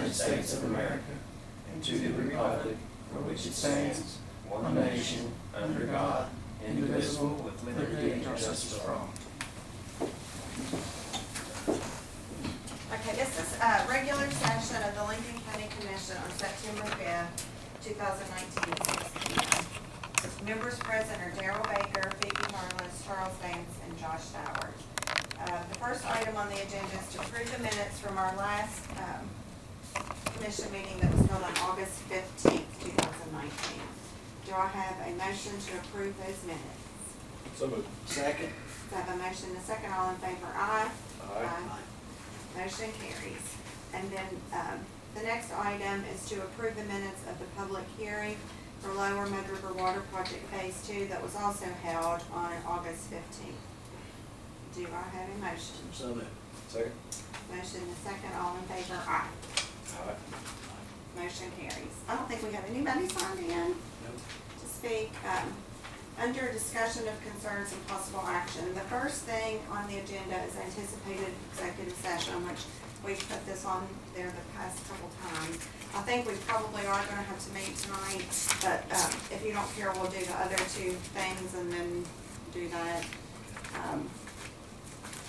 United States of America and to the republic for which it stands, one nation, under God, indivisible, with liberty and justice for all. Okay, this is a regular session of the Lincoln County Commission on September 5th, 2019, 6 p.m. Members present are Darrell Baker, Phoebe Harless, Charles Vance, and Josh Stowers. The first item on the agenda is to approve the minutes from our last commission meeting that was held on August 15th, 2019. Do I have a motion to approve those minutes? So moved. Second. Do I have a motion and a second? All in favor, aye. Aye. Motion carries. And then the next item is to approve the minutes of the public hearing for Lower Mud River Water Project Phase 2 that was also held on August 15th. Do I have a motion? So moved. Second. Motion and a second. All in favor, aye. Aye. Motion carries. I don't think we have anybody signed in to speak. Under discussion of concerns and possible action, the first thing on the agenda is anticipated executive session, which we've put this on there the past couple times. I think we probably are going to have to meet tonight, but if you don't care, we'll do the other two things and then do that.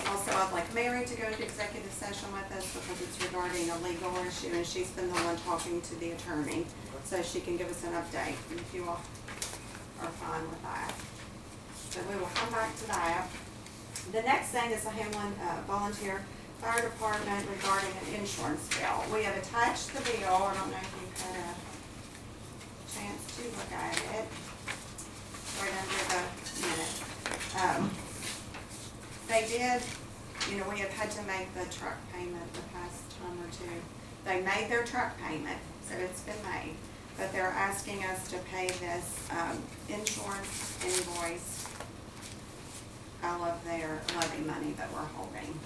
Also, I'd like Mary to go into executive session with us because it's regarding a legal issue, and she's been the one talking to the attorney, so she can give us an update if you all are fine with that. So we will come back to that. The next thing is the Hamlin Volunteer Fire Department regarding an insurance bill. We have attached the bill. I don't know if you've had a chance to look at it. Right under the minute. They did, we have had to make the truck payment the past time or two. They made their truck payment, so it's been made. But they're asking us to pay this insurance invoice out of their levy money that we're holding.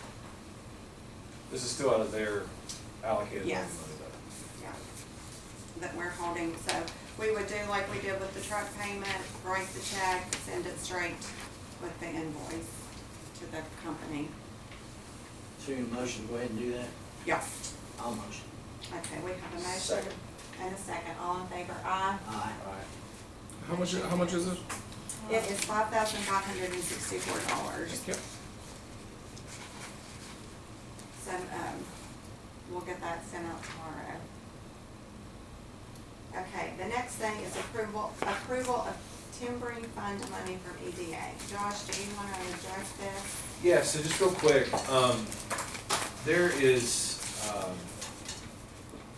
This is still out of their allocated Yes. money though. Yeah, that we're holding. So we would do like we did with the truck payment, write the check, send it straight with the invoice to the company. So your motion, go ahead and do that? Yeah. I'll motion. Okay, we have a motion. Second. And a second. All in favor, aye. Aye. Aye. How much is it? It is $5,564. Yep. So, we'll get that sent out tomorrow. Okay, the next thing is approval of timbering fund money from EDA. Josh, do you want to address this? Yeah, so just real quick, there is,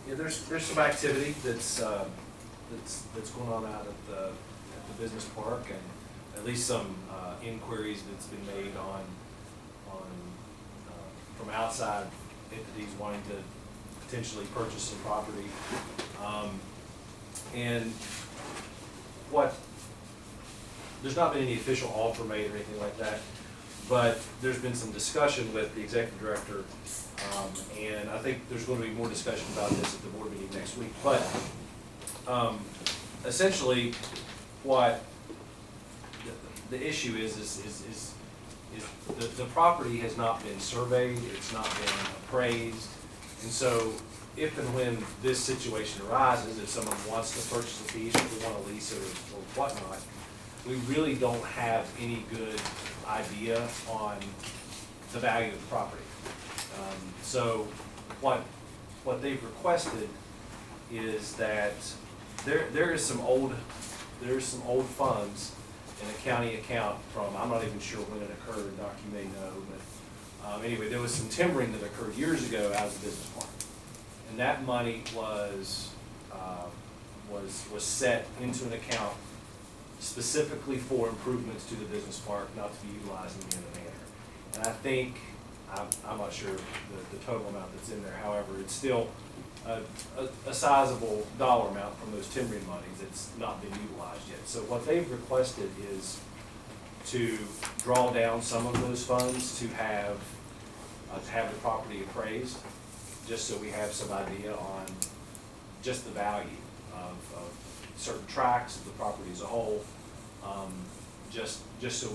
there's some activity that's going on out at the business park, and at least some inquiries that's been made on from outside entities wanting to potentially purchase some property, and there's not been any official offer made or anything like that, but there's been some discussion with the executive director, and I think there's going to be more discussion about this at the board meeting next week. But essentially, what the issue is the property has not been surveyed, it's not been appraised, and so if and when this situation arises, if someone wants to purchase a piece, if they want to lease it or whatnot, we really don't have any good idea on the value of the property. So what they've requested is that there's some old funds in a county account from, I'm not even sure when it occurred, Doc, you may know, but anyway, there was some timbering that occurred years ago out of the business park. And that money was set into an account specifically for improvements to the business park, not to be utilized in any other manner. And I think, I'm not sure the total amount that's in there, however, it's still a sizable dollar amount from those timbering monies that's not been utilized yet. So what they've requested is to draw down some of those funds to have the property appraised, just so we have some idea on just the value of certain tracts of the property as a whole, just so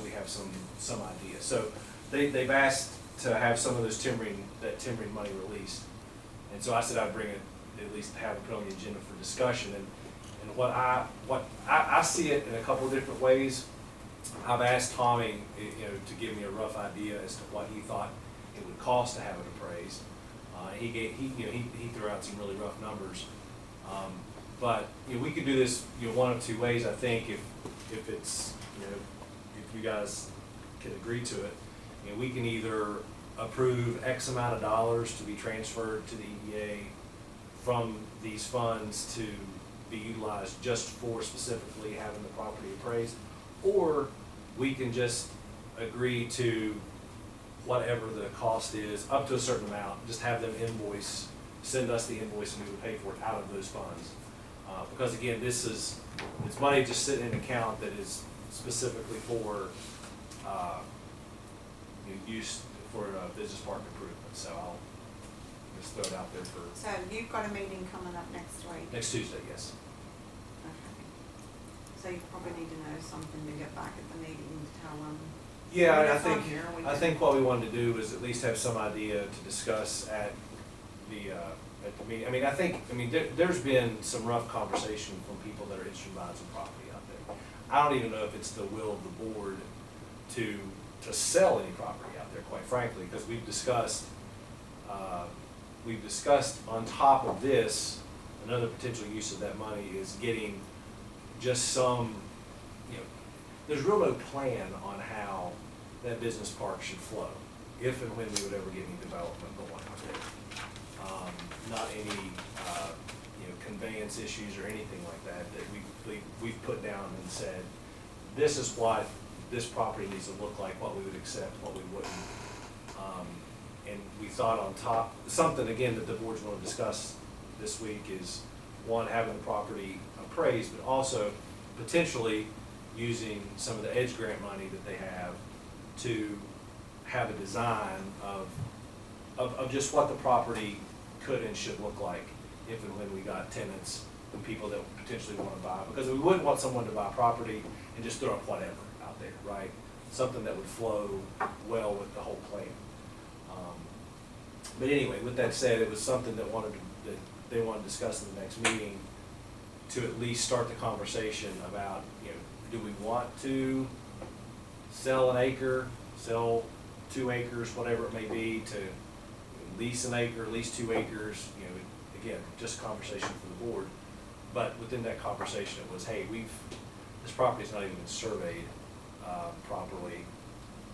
we have some idea. So they've asked to have some of those timbering money released And so I said I'd bring it, at least have it put on the agenda for discussion. And what I see it in a couple of different ways. I've asked Tommy, to give me a rough idea as to what he thought it would cost to have it appraised. He threw out some really rough numbers. But, we could do this, one of two ways, I think, if it's, if you guys can agree to it. We can either approve X amount of dollars to be transferred to the EDA from these funds to be utilized just for specifically having the property appraised, or we can just agree to whatever the cost is, up to a certain amount, just have them send us the invoice and we would pay for it out of those funds. Because again, it's money just sitting in an account that is specifically for, use for business park improvements. So I'll just throw it out there for So you've got a meeting coming up next week? next Tuesday, yes. Okay. So you probably need to know something to get back at the meeting to tell them. Yeah, and It's on here, we I can- think what we wanted to do was at least have some idea to discuss at the meeting. There's been some rough conversation from people that are interested in buying some property out there. I don't even know if it's the will of the board to sell any property out there, quite frankly, because we've discussed on top of this, another potential use of that money is getting just some, there's real no plan on how that business park should flow, if and when we would ever get any development going out there. Not any, conveyance issues or anything like that we've put down and said, this is what this property needs to look like, what we would accept, what we wouldn't. And we thought on top, something again that the board's going to discuss this week is, one, having the property appraised, but also potentially using some of the EDGE grant money that they have to have a design of just what the property could and should look like if and when we got tenants and people that potentially want to buy. Because we wouldn't want someone to buy property and just throw up whatever out there, right? Something that would flow well with the whole plan. But anyway, with that said, it was something that they wanted to discuss in the next meeting to at least start the conversation about, do we want to sell an acre, sell 2 acres, whatever it may be, to lease an acre, lease 2 acres, again, just conversation for the board. But within that conversation, it was, hey, this property's not even been surveyed properly,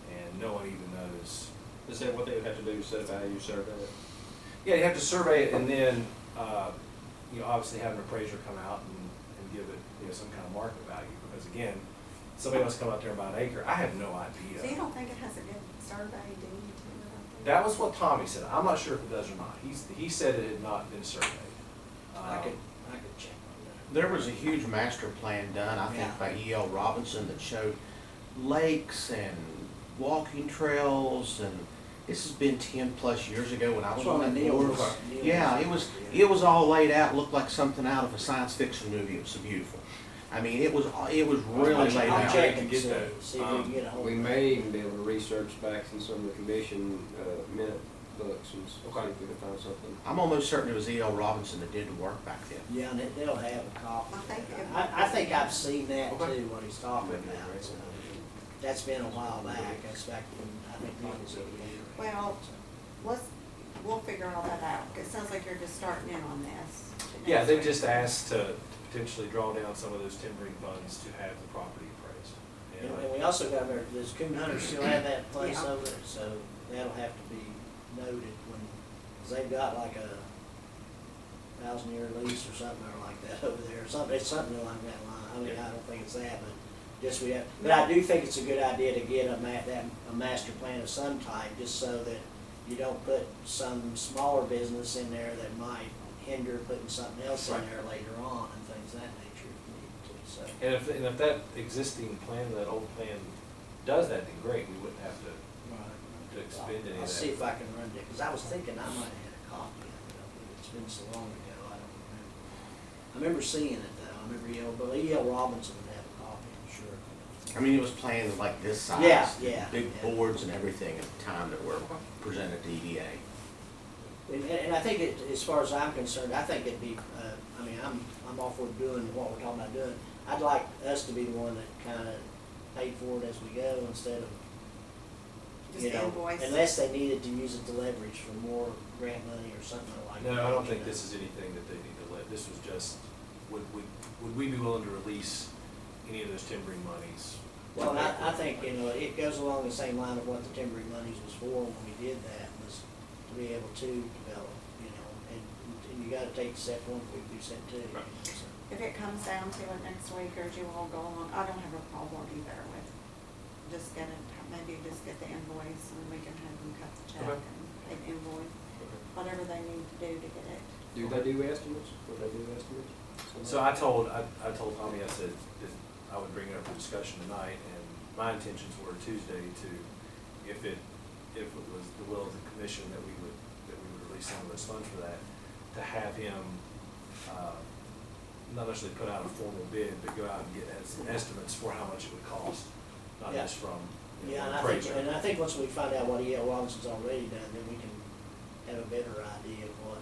and no one even knows. Is that what they would have to do, set a value, survey it? Yeah, you have to survey it, and then, obviously have an appraiser come out and give it, some kind of market value. Because again, somebody wants to come out there and buy an acre, I have no idea. So you don't think it has a good survey, do you, too? That was what Tommy said. I'm not sure if it does or not. He said it had not been surveyed. I could check on that. There was a huge master plan done, I think, Yeah. by E.L. Robinson that showed lakes and walking trails, and this has been 10+ years ago when I was That's on what that Neil board. was- Neil Yeah, was- it was all laid out, looked like something out of a science fiction movie. It was so beautiful. I mean, it was really I'll laid I'll out. check to and get see that. if we can get a hold of We it. may even be able to research back in some of the commission minute books and see if Okay. we can find something. I'm almost certain it was E.L. Robinson that did the work back then. Yeah, and they'll have a copy. I think I think I've seen that Okay. too, what he's talking Maybe about. right. So, that's been a while back, that's back when, I think Neil was over here. Well, we'll figure all that out. It sounds like you're just starting in on this. Yeah, they've just asked to potentially draw down some of those timbering funds to have the property appraised. And we also got our, does Coon Hunter still have that place Yeah. over there? So that'll have to be noted when, cause they've got like a 1,000-year lease or something or like that over there, or something, it's something along that line. I mean, I don't think it's that, but just we have, but I do think it's a good idea to get a master plan of some type, just so that you don't put some smaller business in there that might hinder putting something else in Right. there later on and things of that nature if needed to, so. And if that existing plan, that old plan does that, then great, we wouldn't have to expend any of I'll see that. if I can run it, because I was thinking I might have had a copy of it, but it's been so long ago, I don't remember. I remember seeing it though, I remember E.L. Robinson would have a copy, I'm sure. I mean, it was planned like this size. Yeah, yeah, Big yeah. boards and everything at the time that were presented to EDA. And I think it, as far as I'm concerned, I think it'd be, I mean, I'm all for doing what we're talking about doing. I'd like us to be the one that kinda paid for it as we go instead of, you Just know, invoice. unless they needed to use it to leverage for more grant money or something like that. No, I don't you think know. this is anything that they need to let, this was just, would we be willing to release any of those timbering monies? Well, and I think, you know, it goes along the same line of what the timbering monies was for when we did that, was to be able to develop, you know, and you gotta take step one before you do step two. Right. So, If it comes down to it next week, or do you all go along, I don't have a problem either with just get it, maybe just get the invoice and we can have them cut the check Okay. and pay the invoice, whatever they need to do to get it. Do they do estimates? Would they do estimates? So I told Tommy, I said that I would bring it up for discussion tonight, and my intentions were Tuesday to, if it was the will of the commission that we would release some of those funds for that, to have him, not necessarily put out a formal bid, but go out and get estimates for how much it would cost, not Yeah. just from, you Yeah, know, and I think once we find out what E.L. Robinson's already done, then we can have a better idea of what,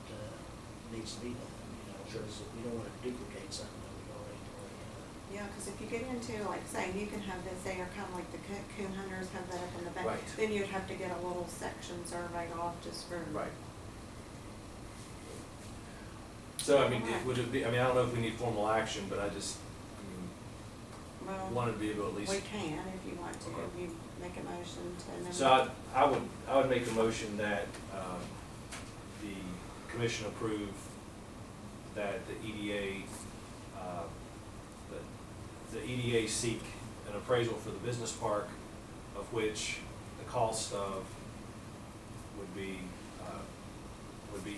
needs to be done, you know, Sure. because we don't wanna duplicate something that we've already done. Yeah, cause if you get into, like, saying you can have this there, kinda like the coon hunters have that up in the back, Right. then you'd have to get a little section surveyed off just for. right. So, I mean, would it be, I mean, I don't know if we need formal action, but I just, Well, wanted to be able to at least. we can if you want to, Okay. if you make a motion to. and then So I would make a motion that, the commission approve that the EDA, the EDA seek an appraisal for the business park, of which the cost of would be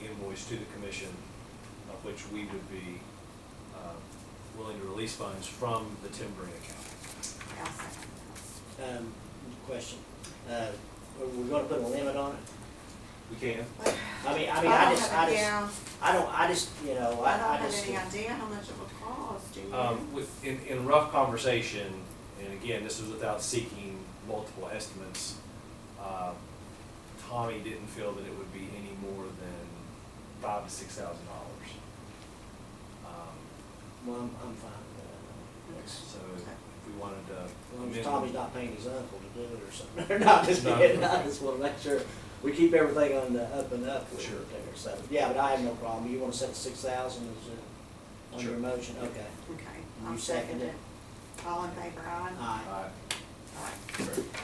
invoiced to the commission, of which we would be, willing to release funds from the timbering account. I'll second that. Question, are we gonna put a limit on it? We can. I mean, I I don't just, have a- yeah. I just, you know, I don't I have just. any idea how much it would cost, do you? In rough conversation, and again, this is without seeking multiple estimates, Tommy didn't feel that it would be any more than $5,000 to $6,000. Well, I'm fine with that. That's- So if we wanted to. As long as amend- Tommy's not paying his uncle to do it or something, not just No. kidding, I just wanna make sure we keep everything on the up and up with Sure. it there, so, yeah, but I have no problem, you wanna set 6,000 as on your Sure. motion, okay. Okay, You I'll second second it. it? All in favor, aye? Aye.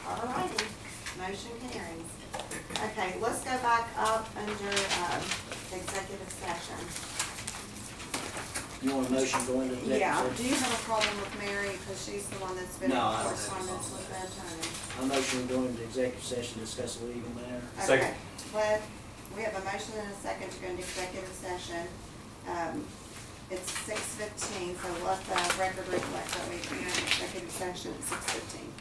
All righty, motion carries. Okay, let's go back up under, executive session. You want a motion going into executive Yeah, session? do you have a problem with Mary, because she's the one that's been in No, I don't have a correspondence problem with with the attorney? A motion going into executive session, to discuss a legal matter. Second. Okay, well, we have a motion and a second to go into executive session. It's 6:15, so let the record reflect that we are in executive session at 6:15.